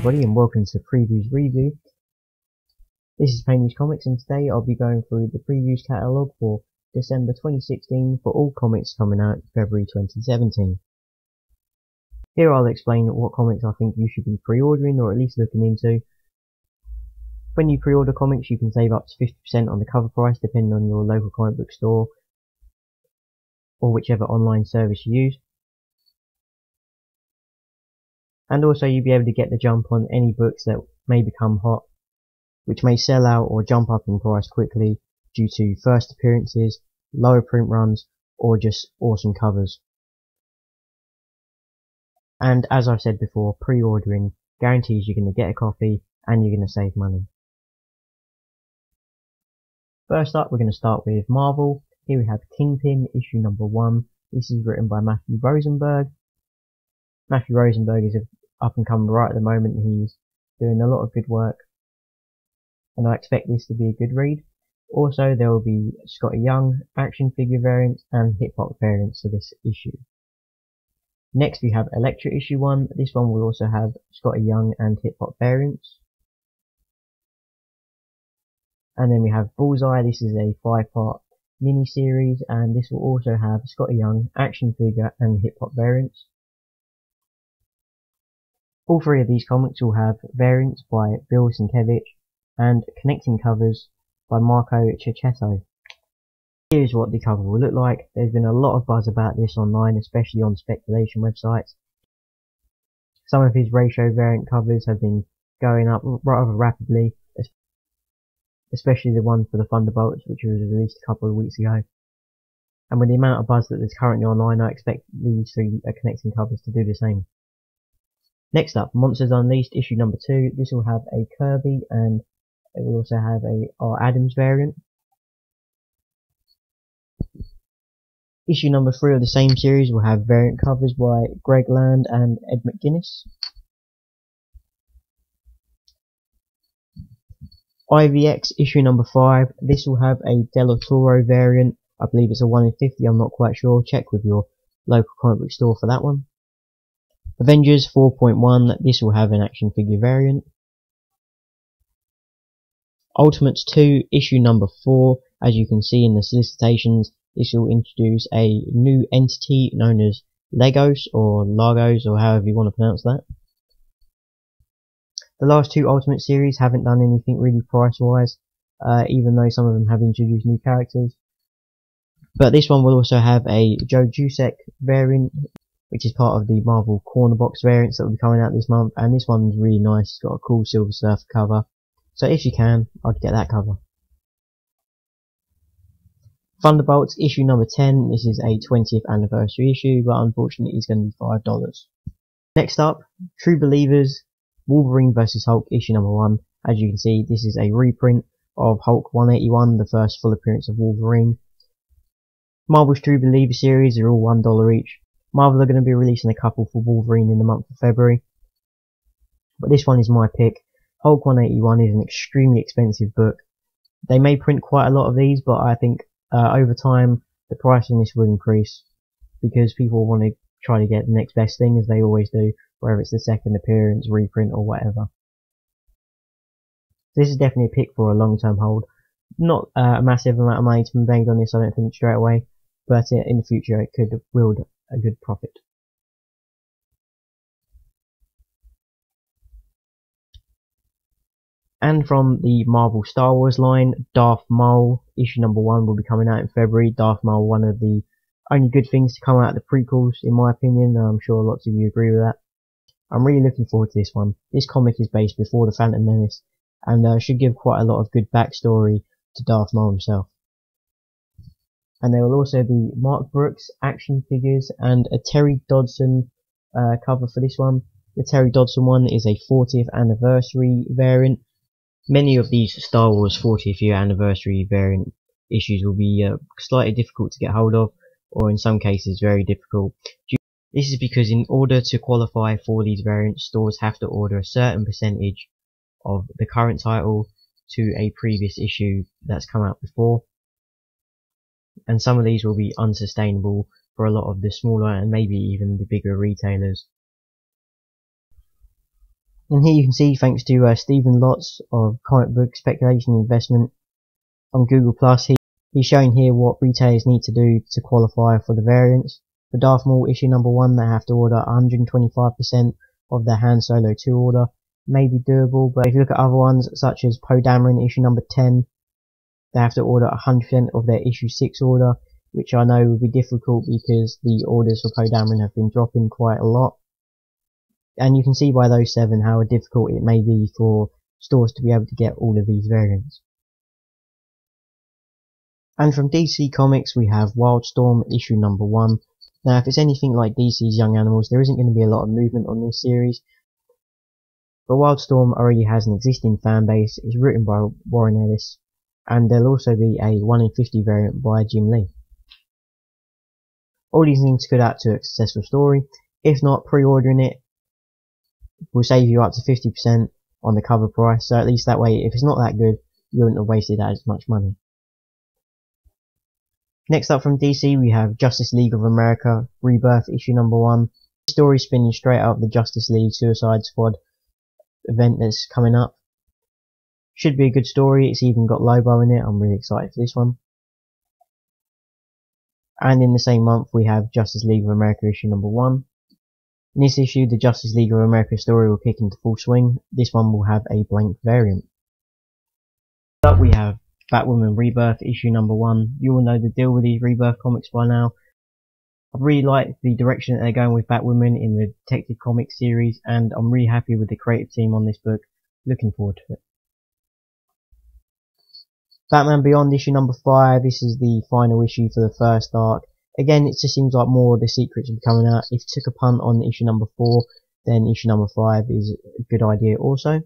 everybody, and welcome to Previews Review. This is Painless Comics, and today I'll be going through the previews catalogue for December 2016 for all comics coming out February 2017. Here I'll explain what comics I think you should be pre-ordering or at least looking into. When you pre-order comics, you can save up to 50% on the cover price depending on your local comic book store or whichever online service you use. And also you'll be able to get the jump on any books that may become hot, which may sell out or jump up in price quickly due to first appearances, lower print runs, or just awesome covers. And as I've said before, pre-ordering guarantees you're going to get a copy and you're going to save money. First up, we're going to start with Marvel. Here we have Kingpin, issue number 1. This is written by Matthew Rosenberg. Matthew Rosenberg is up and coming right at the moment. He's doing a lot of good work, and I expect this to be a good read. Also, there will be Scotty Young action figure variants and hip hop variants for this issue. Next we have Elektra issue 1. This one will also have Scotty Young and hip hop variants. And then we have Bullseye. This is a 5-part mini series, and this will also have Scotty Young action figure and hip hop variants. All three of these comics will have variants by Bill Sienkiewicz and connecting covers by Marco Cecchetto. Here's what the cover will look like. There's been a lot of buzz about this online, especially on speculation websites. Some of his ratio variant covers have been going up rather rapidly, especially the one for the Thunderbolts, which was released a couple of weeks ago. And with the amount of buzz that there's currently online, I expect these three connecting covers to do the same. Next up, Monsters Unleashed issue number 2. This will have a Kirby and it will also have a R. Adams variant. Issue number 3 of the same series will have variant covers by Greg Land and Ed McGuinness. IVX issue number 5. This will have a Del Toro variant. I believe it's a 1 in 50, I'm not quite sure. Check with your local comic book store for that one. Avengers 4.1, this will have an action figure variant. Ultimates 2, issue number 4, as you can see in the solicitations, this will introduce a new entity known as Legos, or Lagos, or however you want to pronounce that. The last 2 Ultimate series haven't done anything really price-wise, even though some of them have introduced new characters. But this one will also have a Joe Jusek variant, which is part of the Marvel Corner Box variants that will be coming out this month, and this one's really nice. It's got a cool Silver Surfer cover, so if you can, I'd get that cover. Thunderbolts issue number 10. This is a 20th anniversary issue, but unfortunately it's going to be $5. Next up, True Believers Wolverine vs Hulk issue number 1. As you can see, this is a reprint of Hulk 181, the first full appearance of Wolverine. Marvel's True Believer series are all $1 each. Marvel are going to be releasing a couple for Wolverine in the month of February, but this one is my pick. Hulk 181 is an extremely expensive book. They may print quite a lot of these, but I think over time the price on this will increase because people want to try to get the next best thing, as they always do, whether it's the second appearance, reprint, or whatever. This is definitely a pick for a long-term hold. Not a massive amount of money to be made on this, I don't think, straight away, but in the future it could wield a good profit. And from the Marvel Star Wars line, Darth Maul issue number 1 will be coming out in February. Darth Maul, one of the only good things to come out of the prequels, in my opinion. I'm sure lots of you agree with that. I'm really looking forward to this one. This comic is based before the Phantom Menace and should give quite a lot of good backstory to Darth Maul himself. And there will also be Mark Brooks action figures and a Terry Dodson cover for this one. The Terry Dodson one is a 40th anniversary variant. Many of these Star Wars 40th year anniversary variant issues will be slightly difficult to get hold of, or in some cases very difficult. This is because in order to qualify for these variants, stores have to order a certain percentage of the current title to a previous issue that's come out before. And some of these will be unsustainable for a lot of the smaller and maybe even the bigger retailers. And here you can see, thanks to Stephen Lots of Comic Book Speculation Investment on Google+, he's showing here what retailers need to do to qualify for the variants. For Darth Maul issue number 1, they have to order 125% of their Han Solo 2 order. May be doable, but if you look at other ones, such as Poe Dameron issue number 10, they have to order 100% of their issue 6 order, which I know will be difficult because the orders for Poe Dameron have been dropping quite a lot. And you can see by those 7 how difficult it may be for stores to be able to get all of these variants. And from DC Comics we have Wildstorm issue number 1. Now if it's anything like DC's Young Animals, there isn't going to be a lot of movement on this series. But Wildstorm already has an existing fan base, it's written by Warren Ellis, and there'll also be a 1 in 50 variant by Jim Lee. All these things could add to a successful story. If not, pre-ordering it will save you up to 50% on the cover price, so at least that way, if it's not that good, you wouldn't have wasted as much money. Next up from DC we have Justice League of America Rebirth issue number 1. The story spinning straight out of the Justice League Suicide Squad event that's coming up. Should be a good story, it's even got Lobo in it, I'm really excited for this one. And in the same month we have Justice League of America issue number 1. In this issue the Justice League of America story will kick into full swing. This one will have a blank variant. Next up we have Batwoman Rebirth issue number 1. You all know the deal with these Rebirth comics by now. I really like the direction that they're going with Batwoman in the Detective Comics series, and I'm really happy with the creative team on this book. Looking forward to it. Batman Beyond issue number 5. This is the final issue for the first arc. Again, it just seems like more of the secrets will be coming out. If you took a punt on issue number 4, then issue number 5 is a good idea also.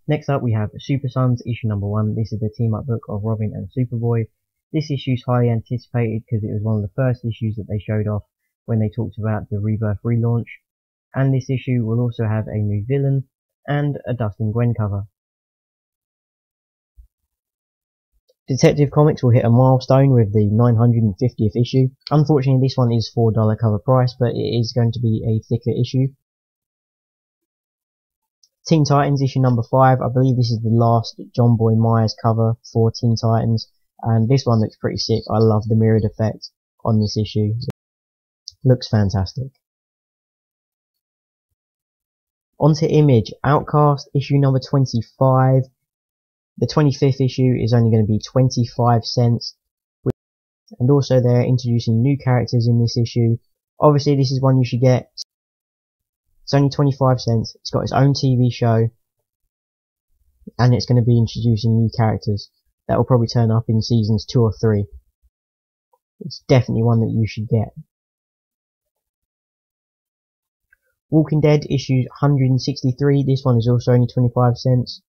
Next up we have Super Sons issue number 1. This is the team up book of Robin and Superboy. This issue is highly anticipated because it was one of the first issues that they showed off when they talked about the Rebirth relaunch. And this issue will also have a new villain and a Dustin Gwen cover. Detective Comics will hit a milestone with the 950th issue. Unfortunately this one is $4 cover price, but it is going to be a thicker issue. Teen Titans issue number 5, I believe this is the last John Boy Myers cover for Teen Titans, and this one looks pretty sick. I love the mirrored effect on this issue. Looks fantastic. Onto Image, Outcast issue number 25. The 25th issue is only going to be 25 cents, and also they're introducing new characters in this issue. Obviously this is one you should get. It's only 25 cents, it's got its own TV show, and it's going to be introducing new characters that will probably turn up in seasons 2 or 3. It's definitely one that you should get. Walking Dead issue 163, this one is also only 25 cents.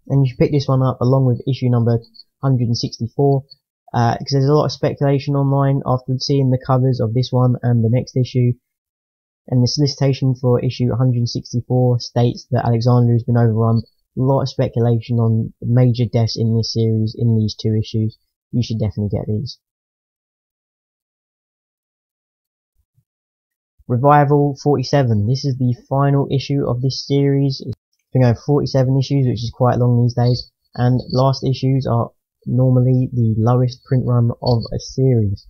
And you should pick this one up along with issue number 164, because there's a lot of speculation online after seeing the covers of this one and the next issue. And the solicitation for issue 164 states that Alexandria has been overrun. A lot of speculation on major deaths in this series, in these 2 issues. You should definitely get these. Revival 47. This is the final issue of this series. It's been over 47 issues, which is quite long these days. And last issues are normally the lowest print run of a series.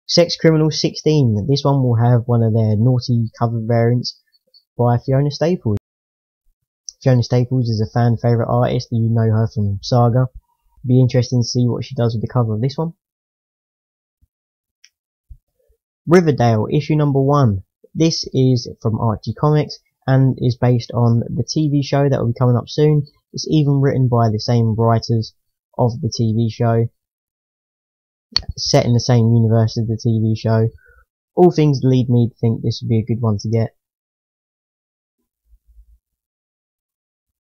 Sex Criminal 16. This one will have one of their naughty cover variants by Fiona Staples. Fiona Staples is a fan favourite artist. You know her from Saga. Be interesting to see what she does with the cover of this one. Riverdale issue number 1. This is from Archie Comics and is based on the TV show that will be coming up soon. It's even written by the same writers of the TV show, set in the same universe as the TV show. All things lead me to think this would be a good one to get.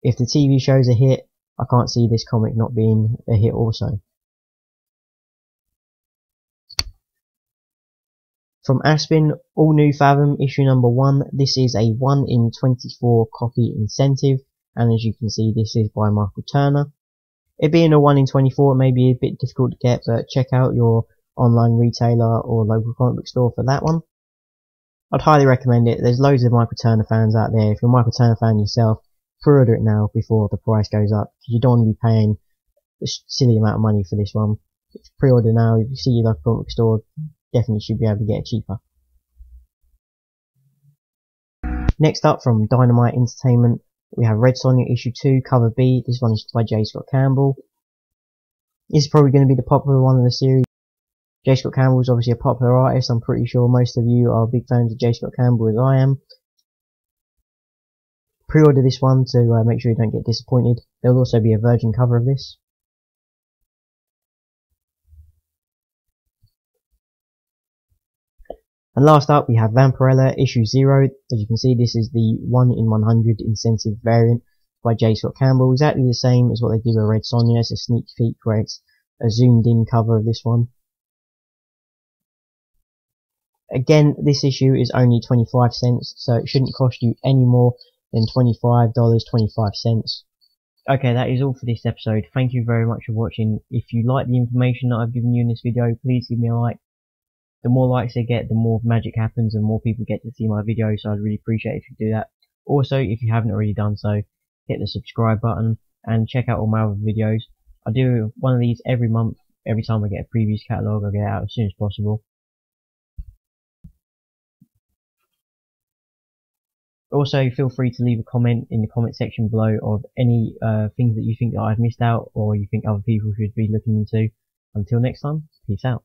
If the TV show's a hit, I can't see this comic not being a hit also. From Aspen, all new Fathom issue number 1. This is a 1 in 24 copy incentive, and as you can see this is by Michael Turner. It being a 1 in 24 it may be a bit difficult to get, but check out your online retailer or local comic book store for that one. I'd highly recommend it. There's loads of Michael Turner fans out there. If you're a Michael Turner fan yourself, pre-order it now before the price goes up, because you don't want to be paying a silly amount of money for this one. Pre-order now. If you see your local comic store, definitely should be able to get it cheaper. Next up, from Dynamite Entertainment, we have Red Sonja issue 2, cover B. This one is by J. Scott Campbell. This is probably going to be the popular one of the series. J. Scott Campbell is obviously a popular artist. I'm pretty sure most of you are big fans of J. Scott Campbell, as I am. Pre-order this one to make sure you don't get disappointed. There will also be a virgin cover of this. And last up, we have Vampirella issue 0. As you can see, this is the 1 in 100 incentive variant by J. Scott Campbell. Exactly the same as what they did with Red Sonja. It's a sneak peek where it's a zoomed in cover of this one. Again, this issue is only 25 cents, so it shouldn't cost you any more than $25.25. Okay, that is all for this episode. Thank you very much for watching. If you like the information that I've given you in this video, please give me a like. The more likes I get, the more magic happens and more people get to see my videos, so I'd really appreciate it if you do that. Also, if you haven't already done so, hit the subscribe button and check out all my other videos. I do one of these every month. Every time I get a previews catalogue, I'll get it out as soon as possible. Also, feel free to leave a comment in the comment section below of any things that you think that I've missed out or you think other people should be looking into. Until next time, peace out.